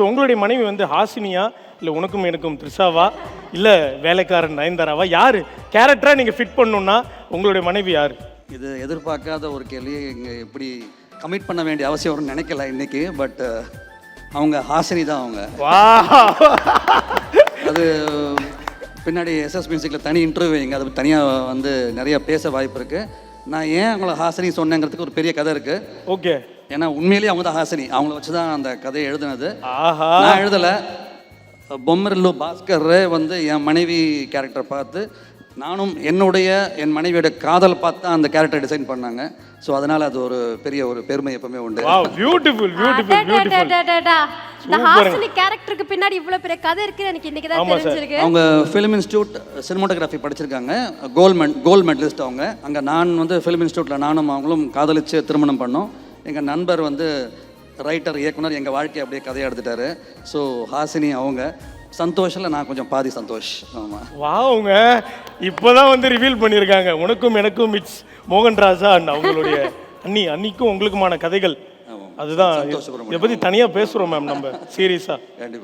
So உங்களுடைய மனைவி வந்து ஹாசினியா இல்லை உனக்கும் எனக்கும் த்ரிஷாவா இல்லை வேலைக்காரன் நயன்தாராவா யார் கேரக்டராக நீங்கள் ஃபிட் பண்ணணுன்னா உங்களுடைய மனைவி யார்? இது எதிர்பார்க்காத ஒரு கேள்வி. இங்கே எப்படி கமிட் பண்ண வேண்டிய அவசியம் வரும்னு நினைக்கல இன்னைக்கு. பட் அவங்க ஹாசினி தான். அவங்க வா அது பின்னாடி எஸ்எஸ் மியூசிக்கில் தனி இன்டர்வியூ வைங்க, அதை தனியாக வந்து நிறைய பேச வாய்ப்பு இருக்குது. நான் ஏன் அவங்கள ஹாசினி சொன்னேங்கிறதுக்கு ஒரு பெரிய கதை இருக்குது. ஓகே. ஏன்னா உண்மையிலேயே அவங்க தான் ஹாசினி. அவங்கள வச்சு தான் அந்த கதையை எழுதுனது. ஆஹா. நான் எழுதலை. பொம்மரில்லு பாஸ்கரே வந்து என் மனைவி கேரக்டர் பார்த்து நானும் என் மனைவியோட காதல் பார்த்து தான் அந்த கேரக்டர் டிசைன் பண்ணாங்க. ஸோ அதனால் அது ஒரு பெரிய ஒரு பெருமை எப்பவுமே உண்டு. Wow, beautiful beautiful beautiful. இந்த ஹாசினி கேரக்டருக்கு பின்னாடி இவ்வளவு பெரிய கதை இருக்குன்னு எனக்கு இன்னைக்கு தான் தெரிஞ்சிருக்கு. அவங்க ஃபிலிம் இன்ஸ்டியூட் சினிமாட்டோகிராஃபி படிச்சிருக்காங்க. கோல்ட் மெடலிஸ்ட் அவங்க. அங்கே நான் வந்து ஃபிலிம் இன்ஸ்டியூட்டில் நானும் அவங்களும் காதலிச்சு திருமணம் பண்ணோம். எங்கள் நண்பர் வந்து ரைட்டர், இயக்குனர், எங்கள் வாழ்க்கையை அப்படியே கதையை எடுத்துட்டாரு. ஸோ ஹாசினி அவங்க. சந்தோஷில் நான் கொஞ்சம் பாதி சந்தோஷ். ஆமாம். வாவுங்க, இப்போதான் வந்து ரிவீல் பண்ணியிருக்காங்க உனக்கும் எனக்கும் இட்ஸ் மோகன்ராஜா அண்ட் அவங்களுடைய அன்னிக்கும் உங்களுக்குமான கதைகள். அதுதான் இதை பற்றி தனியாக பேசுகிறோம் மேம் நம்ம சீரியஸாக. கண்டிப்பாக.